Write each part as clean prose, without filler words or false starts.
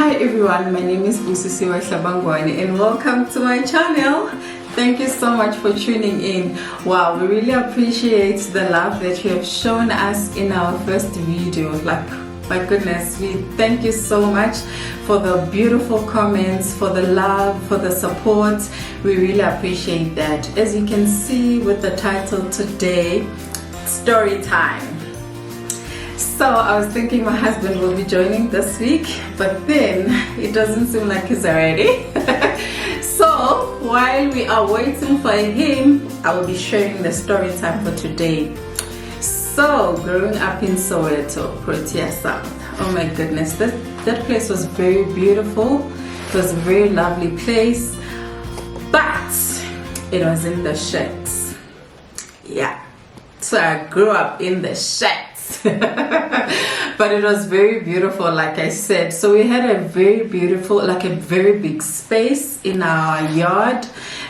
Hi everyone, my name is Busisiwe Hlabangwane and welcome to my channel. Thank you so much for tuning in. Wow, we really appreciate the love that you have shown us in our first video. Like, my goodness, we thank you so much for the beautiful comments, for the love, for the support. We really appreciate that. As you can see with the title today, story time. So I was thinking my husband will be joining this week, but then it doesn't seem like he's ready. So while we are waiting for him, I will be sharing the story time for today. So growing up in Soweto, Protea South, oh my goodness, that place was very beautiful. It was a very lovely place, but it was in the sheds. Yeah, so I grew up in the sheds. But it was very beautiful, like I said. So we had a very beautiful, like a very big space in our yard,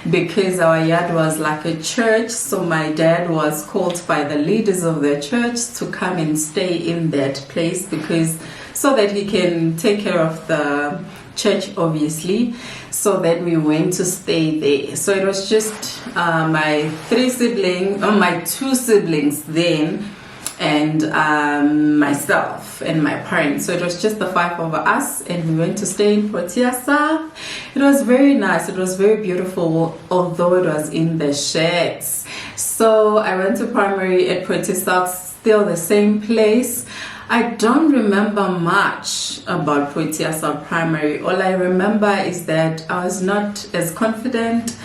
because our yard was like a church. So my dad was called by the leaders of the church to come and stay in that place, because so that he can take care of the church, obviously. So that we went to stay there. So it was just my two siblings then, and myself and my parents. So it was just the five of us, and we went to stay in Protea South. It was very nice, it was very beautiful, although it was in the sheds. So I went to primary at Protea South, still the same place. I don't remember much about Protea South Primary. All I remember is that I was not as confident,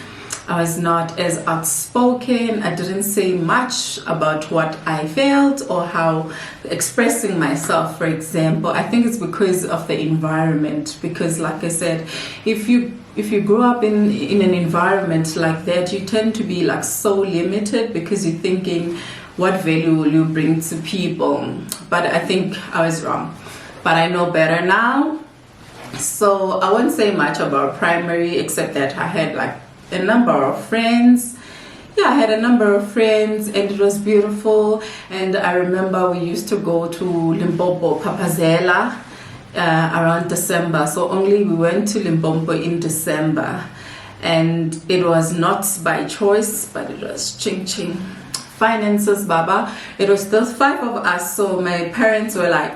I was not as outspoken. I didn't say much about what I felt or how expressing myself, for example. I think it's because of the environment, because like I said, if you grow up in an environment like that, you tend to be like so limited, because you're thinking, what value will you bring to people? But I think I was wrong, but I know better now. So I won't say much about primary, except that I had like a number of friends. Yeah, I had a number of friends, and it was beautiful. And I remember we used to go to Limpopo, Papazela, around December. So only we went to Limpopo in December, and it was not by choice, but it was ching finances, baba. It was just five of us, so my parents were like,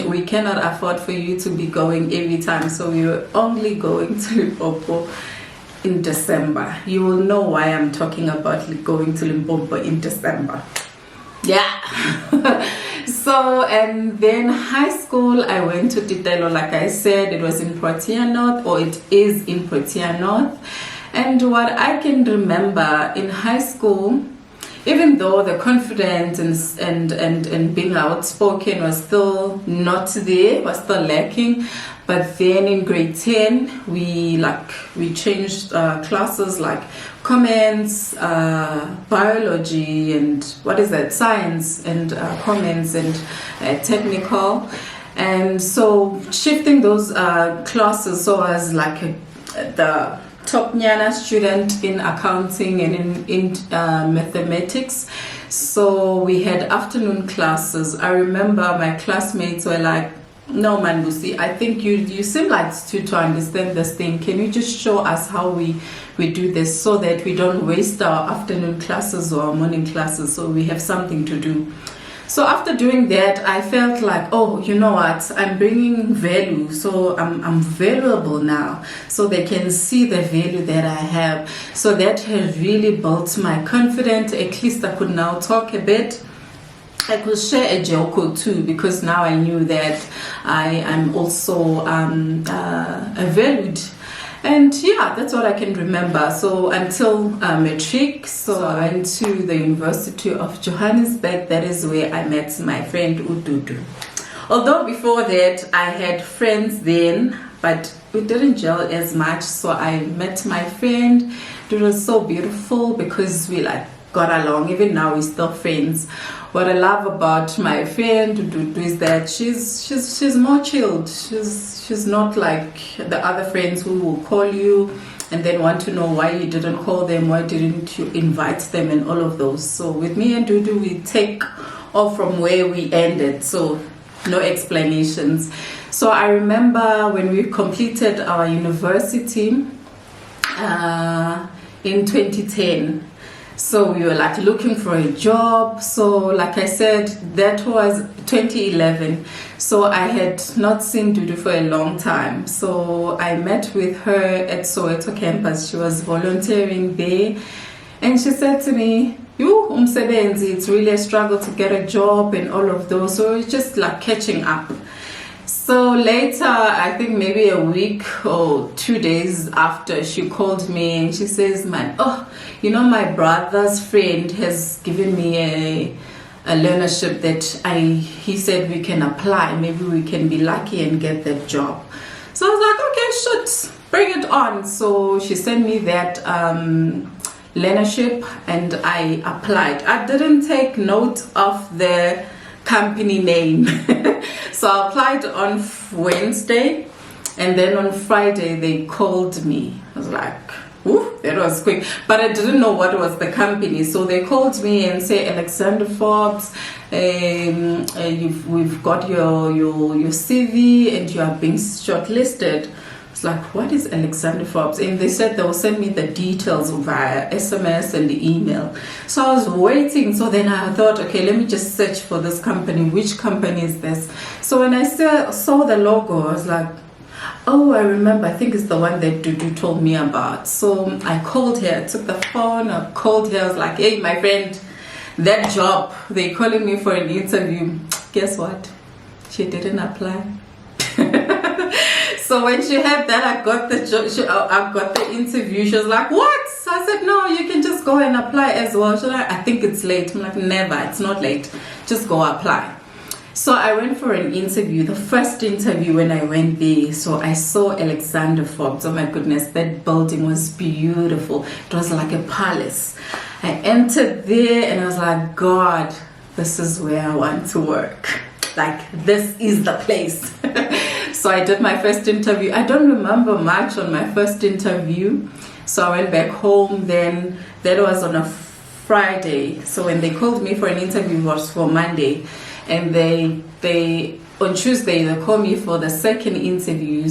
we cannot afford for you to be going every time. So we were only going to Limpopo in December. You will know why I'm talking about going to Limpopo in December. Yeah. So, and then high school, I went to Titelo, like I said. It was in Protea North, or it is in Protea North. And what I can remember in high school, even though the confidence and being outspoken was still not there, was still lacking, but then in grade 10 we changed classes like comments, biology, and science, and comments, and technical. And so shifting those classes, so I was like the top Nyana student in accounting and in mathematics. So we had afternoon classes. I remember my classmates were like, no man, Lucy, I think you seem like to understand this thing. Can you just show us how we do this, so that we don't waste our afternoon classes or our morning classes, so we have something to do. So after doing that, I felt like, oh, you know what, I'm bringing value, so I'm valuable now, so they can see the value that I have. So that has really built my confidence. At least I could now talk a bit. I could share a joke or two, because now I knew that I am also valued. And yeah, that's what I can remember. So until matric, so I went to the University of Johannesburg. That is where I met my friend Ududu. Although before that I had friends then, but we didn't gel as much. So I met my friend. It was so beautiful, because we got along. Even now we're still friends. What I love about my friend Dudu is that she's more chilled. She's not like the other friends who will call you and then want to know why you didn't call them, why didn't you invite them, and all of those. So with me and Dudu, we take off from where we ended. So no explanations. So I remember when we completed our university in 2010. So we were like looking for a job. So like I said, that was 2011. So I had not seen Dudu for a long time. So I met with her at Soweto campus. She was volunteering there. And she said to me, it's really a struggle to get a job and all of those. So it's just like catching up. So later, I think maybe a week or 2 days after, she called me and she says, man, my brother's friend has given me a learnership that he said we can apply. Maybe we can be lucky and get that job. So I was like, okay, shoot, bring it on. So she sent me that learnership and I applied. I didn't take note of the company name. So I applied on Wednesday, and then on Friday they called me. I was like, ooh, that was quick. But I didn't know what was the company. So they called me and say, Alexander Forbes, we've got your CV and you are being shortlisted. It's like, what is Alexander Forbes? And they said they will send me the details via SMS and the email. So I was waiting. So then I thought, okay, let me just search for this company. Which company is this? So when I saw the logo, I was like, oh, I remember. I think it's the one that Dudu told me about. So I called her. I took the phone. I called her. I was like, hey, my friend, that job, they're calling me for an interview. Guess what? She didn't apply. So when she heard that I got the I got the interview, she was like, what? So I said, no, you can just go and apply as well. She's like, I think it's late. I'm like, never, it's not late. Just go apply. So I went for an interview, the first interview when I went there. So I saw Alexander Forbes. Oh my goodness, that building was beautiful. It was like a palace. I entered there and I was like, God, this is where I want to work. Like, this is the place. So I did my first interview. I don't remember much on my first interview. So I went back home. Then that was on a Friday. So when they called me for an interview, it was for Monday. And they on Tuesday, they called me for the second interview.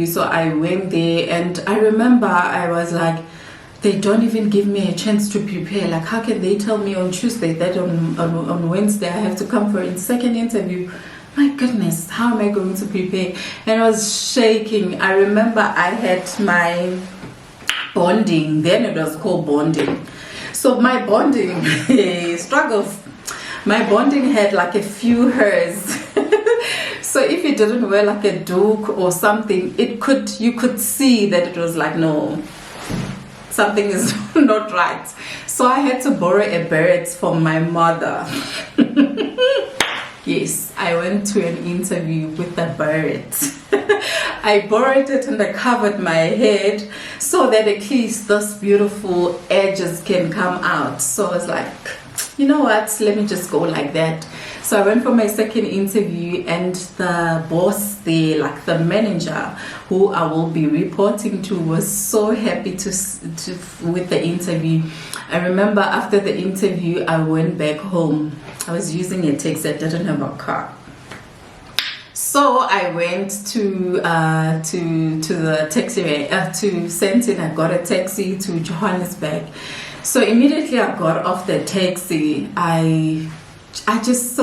So I went there and I remember I was like, they don't even give me a chance to prepare. Like, how can they tell me on Tuesday that on Wednesday I have to come for a second interview? My goodness, how am I going to prepare? And I was shaking. I remember I had my bonding. Then it was called bonding. So my bonding struggles. My bonding had like a few hairs. So if you didn't wear like a duke or something, you could see that it was like, no, something is not right. So I had to borrow a beret from my mother. Yes, I went to an interview with a beret. I borrowed it and I covered my head so that at least those beautiful edges can come out. So I was like, you know what, let me just go like that. So I went for my second interview and the boss there, like the manager who I will be reporting to, was so happy with the interview. I remember after the interview, I went back home. I was using a taxi, I didn't have a car. So I went to the taxi, to Sentin. I got a taxi to Johannesburg. So immediately I got off the taxi, I just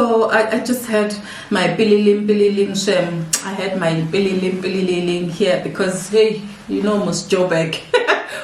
had my bililim shem. I had my bililim here because, hey, you know Ms. Joburg.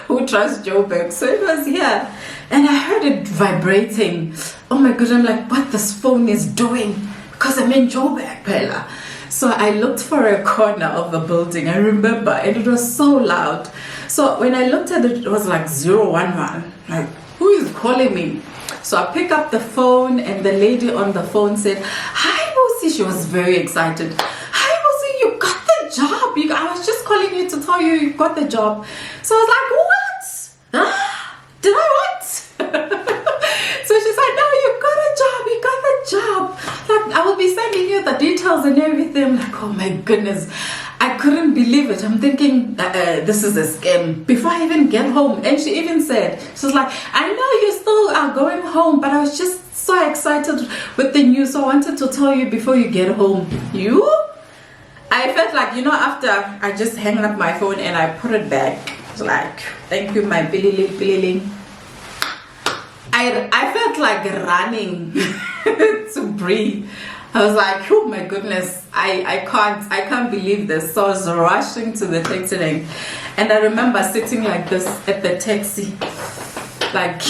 Who trusts Joburg? So it was here. And I heard it vibrating. Oh my God, I'm like, what this phone is doing? Because I'm in Joburg, Pella. So I looked for a corner of the building, I remember, and it was so loud. So when I looked at it, it was like 011. Like, who is calling me? So I picked up the phone and the lady on the phone said, hi, Bossy. She was very excited. Hi, Bossy, you got the job. I was just calling you to tell you you got the job. So I was like, what? Did I what? So she said, no, you got a job. You got the job. Like, I will be sending you the details and everything. I'm like, oh my goodness. I couldn't believe it. I'm thinking, this is a scam. Before I even get home. And she even said, she was like, I know you still are going home, but I was just so excited with the news. So I wanted to tell you before you get home. I felt like, you know, after I just hung up my phone and I put it back. It's like, thank you, my Billy. I felt like running to breathe. I was like, oh my goodness, I can't believe this. So I was rushing to the taxi rank, and I remember sitting like this at the taxi, like,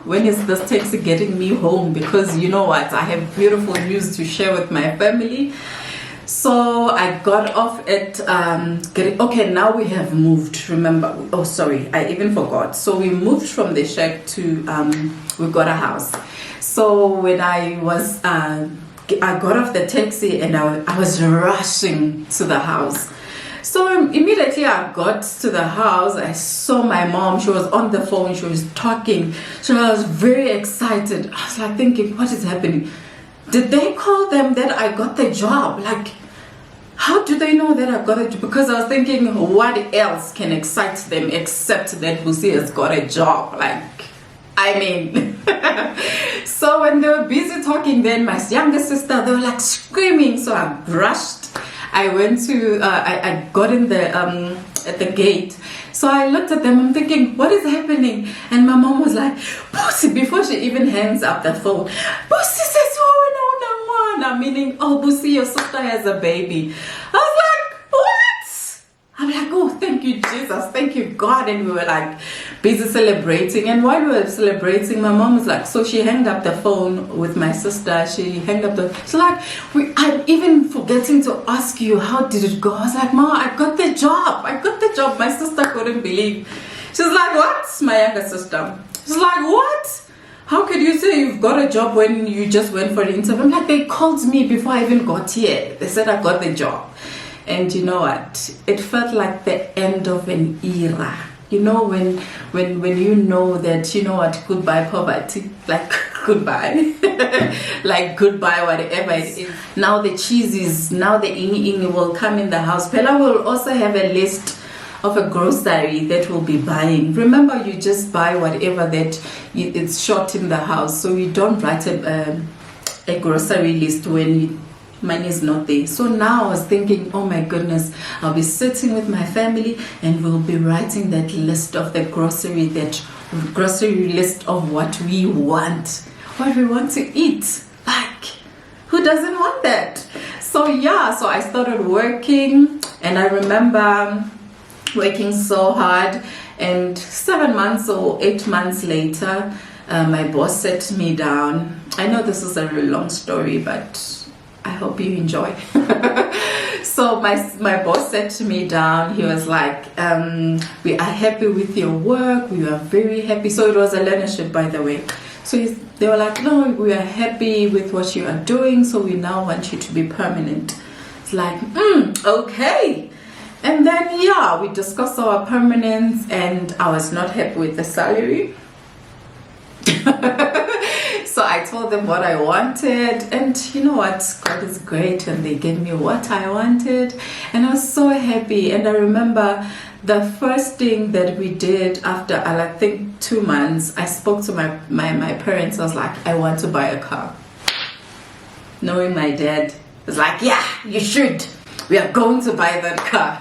when is this taxi getting me home? Because you know what, I have beautiful news to share with my family. So I got off at okay, now we have moved, remember. Oh sorry, I even forgot. So we moved from the shack to we got a house. So when I got off the taxi and I was rushing to the house. So immediately I got to the house, I saw my mom. She was on the phone, she was talking. So I was very excited. I was like thinking, what is happening? Did they call them that I got the job? Like, how do they know that I got it? Because I was thinking, what else can excite them except that Busi has got a job? Like, I mean, so when they were busy talking, then my younger sister, they were like screaming. So I rushed. I went to, I got in the, at the gate. So I looked at them, I'm thinking, what is happening? And my mom was like, Busi, before she even hangs up the phone, Busi says, oh, no, meaning, oh, Busi, your sister has a baby. I was like, what? I'm like, oh, thank you, Jesus, thank you, God. And we were like busy celebrating. And while we were celebrating, my mom was like, so she hung up the phone with my sister. She hung up she's like, I'm even forgetting to ask you, how did it go? I was like, Mom, I got the job. My sister couldn't believe. She's like, what? My younger sister. She's like, what? How could you say you've got a job when you just went for the interview? I'm like, they called me before I even got here. They said I got the job. And you know what? It felt like the end of an era. You know, when you know that, you know what, goodbye poverty, like goodbye, like goodbye whatever it is. Now the cheeses, now the ini will come in the house. Pella will also have a list of a grocery that we'll be buying. Remember, you just buy whatever that it's short in the house, so you don't write a grocery list when money is not there. So now I was thinking, oh my goodness, I'll be sitting with my family and we'll be writing that list of the grocery list of what we want to eat. Like, who doesn't want that? So yeah, so I started working, and I remember working so hard, and 7 months or 8 months later, my boss sat me down. I know this is a really long story, but I hope you enjoy. So my boss sat me down. He was like, we are happy with your work, we are very happy. So it was a learnership, by the way. So they were like, no, we are happy with what you are doing, so we now want you to be permanent. It's like, okay. And then yeah, we discussed our permanence, and I was not happy with the salary. So I told them what I wanted, and you know what, God is great, and they gave me what I wanted, and I was so happy. And I remember the first thing that we did after, I think 2 months, I spoke to my parents. I was like, I want to buy a car. Knowing my dad was like, yeah, you should. We are going to buy that car.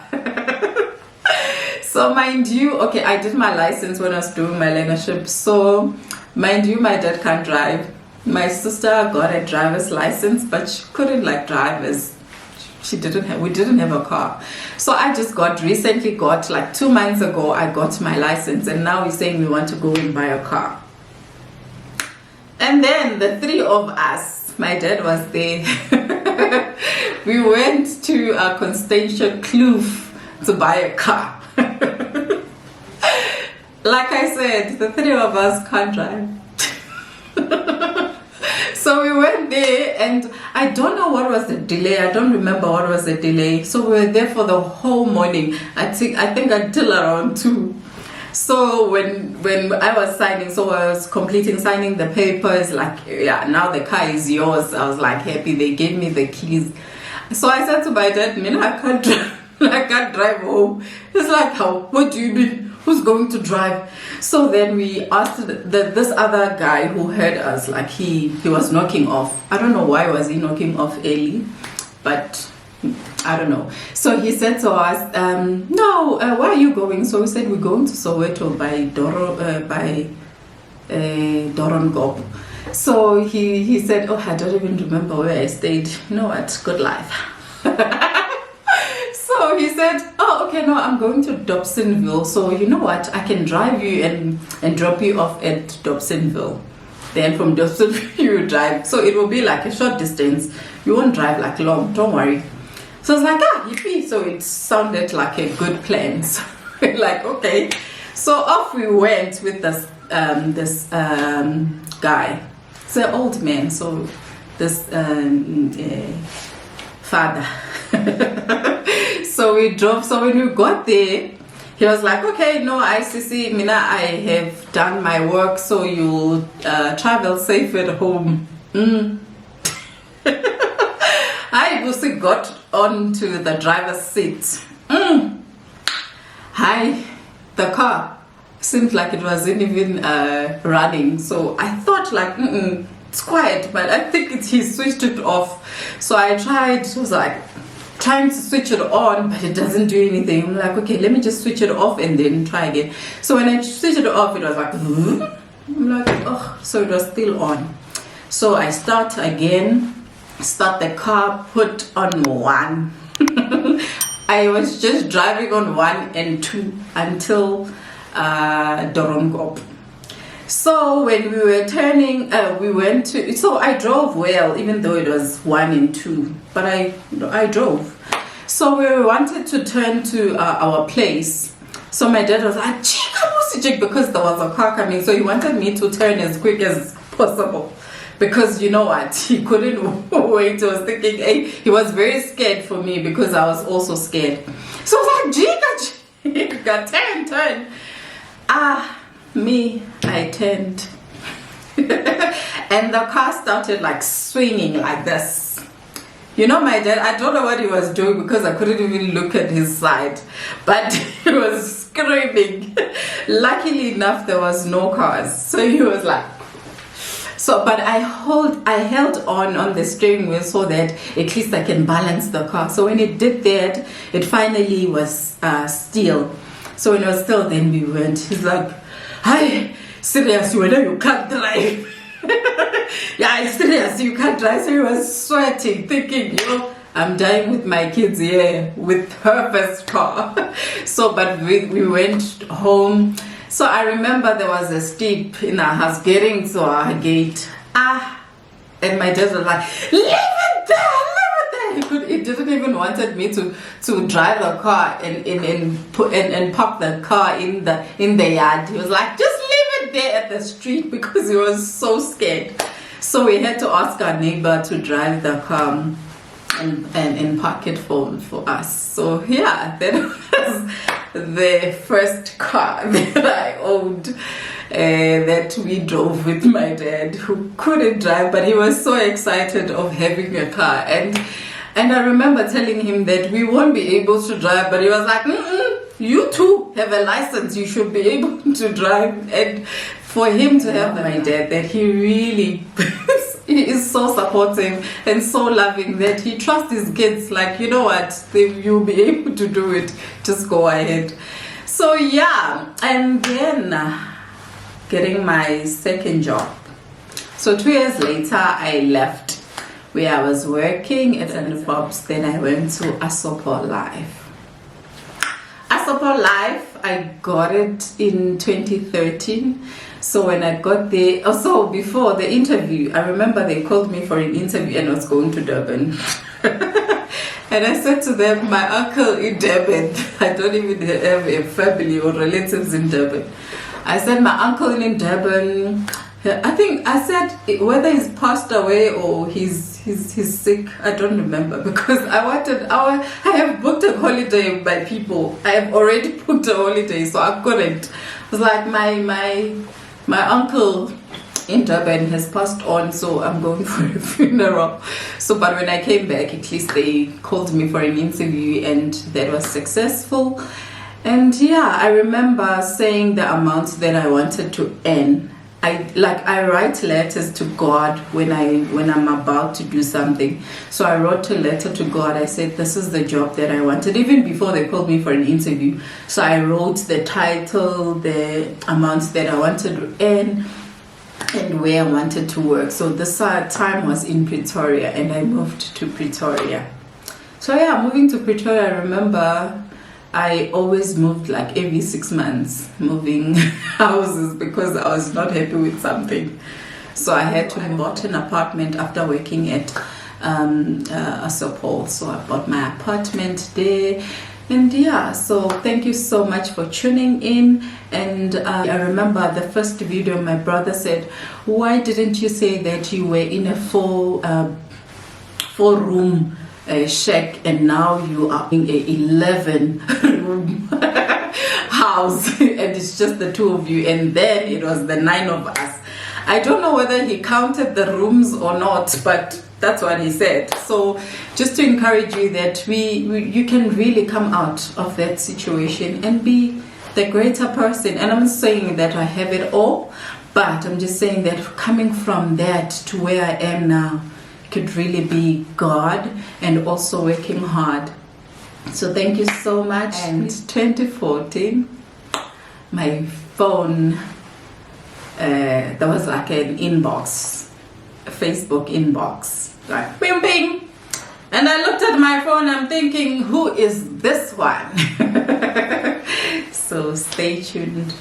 So mind you, okay, I did my license when I was doing my learnership. So mind you, my dad can't drive. My sister got a driver's license, but she couldn't drive as we didn't have a car. So I just recently got like 2 months ago, I got my license, and now we're saying we want to go and buy a car. And then the three of us, my dad was there. We went to Constantia Kloof to buy a car. Like I said, the three of us can't drive. So we went there, and I don't know what was the delay. I don't remember what was the delay. So we were there for the whole morning. I think until around 2. So when I was signing, so I was signing the papers, like, yeah, now the car is yours. I was like happy. They gave me the keys. So I said to my dad, I can't drive. I can't drive home. It's like, how? What do you mean? who's going to drive? So then we asked this other guy who heard us, like he was knocking off. I don't know why was he knocking off early, but I don't know. So he said to us, no, where are you going? So we said, we're going to Soweto by Dorongop. So he said, oh, I don't even remember where I stayed. You know what? Good life. So he said, oh, okay, no, I'm going to Dobsonville. So you know what? I can drive you and drop you off at Dobsonville. Then from Dobsonville, you drive. So it will be like a short distance. You won't drive like long. Don't worry. So I was like, yippee. So it sounded like a good plan. So like, okay. So off we went with this guy. It's an old man. So this father. So we drove. So when we got there, he was like, okay, no, ICC, Mina, I have done my work, so you'll travel safe at home. I also got onto the driver's seat. Hi, the car seemed like it wasn't even running. So I thought like, it's quiet, but I think he switched it off. So I tried, it was like, trying to switch it on, but it doesn't do anything. I'm like, okay, let me just switch it off and then try again. So when I switched it off, it was like, I'm like, oh, so it was still on. So I start again, start the car, put on 1. I was just driving on 1 and 2 until Dorongop. So when we were turning, we went to, so I drove well, even though it was 1 and 2, but I drove. So we wanted to turn to our place. So my dad was like, because there was a car coming. So he wanted me to turn as quick as possible. Because you know what, he couldn't wait. I was thinking, hey, he was very scared for me because I was also scared. So I was like, Jika, turn. Me, I turned. And the car started like swinging like this. You know, my dad, I don't know what he was doing because I couldn't even look at his side. But he was screaming. Luckily enough, there was no cars. So he was like, so, but I held on the steering wheel so that at least I can balance the car. So when it did that, it finally was still. So when it was still, then we went. He's like, hi, serious, you can't drive. Yeah, it's serious, you can't drive. So he was sweating, thinking, I'm dying with my kids here with her first car. So, but we went home. So I remember there was a steep in our house getting to our gate. And my dad was like, leave it there. He didn't even wanted me to drive the car and park the car in the yard. He was like, just leave it there at the street because he was so scared. So we had to ask our neighbor to drive the car and park it for us. So yeah, that was the first car that I owned. That we drove with my dad, who couldn't drive, but he was so excited of having a car. And I remember telling him that we won't be able to drive, but he was like, you too have a license, you should be able to drive. And for him to have my dad, that he really he is so supportive and so loving that he trusts his kids, like, you know what, you'll be able to do it, just go ahead. So yeah, and then getting my second job. So 2 years later, I left where I was working at Bob's. Then I went to Asopo Life. Asopo Life, I got it in 2013. So when I got there, also before the interview, I remember they called me for an interview and I was going to Durban. And I said to them, my uncle in Durban, I don't even have a family or relatives in Durban. I said, my uncle in Durban, I think I said whether he's passed away or he's sick, I don't remember, because I have booked a holiday with my people. I have already booked a holiday, so I couldn't. It was like my uncle in Durban has passed on, so I'm going for a funeral. So, but when I came back, at least they called me for an interview and that was successful. And yeah, I remember saying the amount that I wanted to earn. I write letters to God when I'm about to do something. So I wrote a letter to God. I said this is the job that I wanted, even before they called me for an interview. So I wrote the title, the amount that I wanted to earn, and where I wanted to work. So this time was in Pretoria, and I moved to Pretoria. So yeah, moving to Pretoria, I remember I always moved like every 6 months, moving houses because I was not happy with something. So I had to bought an apartment after working at a Soweto. So I bought my apartment there. And yeah, so thank you so much for tuning in. And I remember the first video, my brother said, why didn't you say that you were in a four room shack and now you are in a 11 room house and it's just the two of you, and then it was the 9 of us. I don't know whether he counted the rooms or not, but that's what he said. So just to encourage you that you can really come out of that situation and be the greater person. And I'm not saying that I have it all, but I'm just saying that coming from that to where I am now could really be God and also working hard. So thank you so much. And 2014, my phone, there was like an inbox, a Facebook inbox, like ping ping. And I looked at my phone, I'm thinking, who is this one? So stay tuned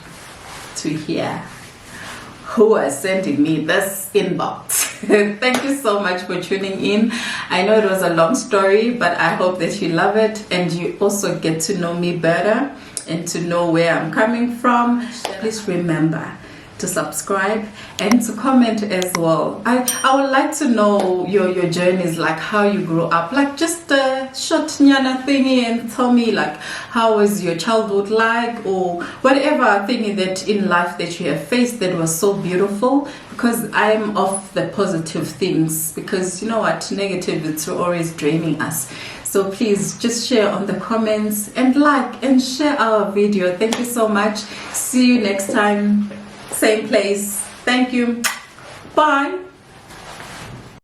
to hear who is sending me this inbox. Thank you so much for tuning in. I know it was a long story, but I hope that you love it and you also get to know me better and to know where I'm coming from. Please remember to subscribe and to comment as well. I would like to know your journeys, like how you grew up, like just a short nyana thingy, and tell me like how was your childhood like, or whatever thing that in life that you have faced that was so beautiful, because I'm of the positive things, because you know what, negative, it's always draining us. So please just share on the comments and like and share our video. Thank you so much. See you next time, same place. Thank you. Bye.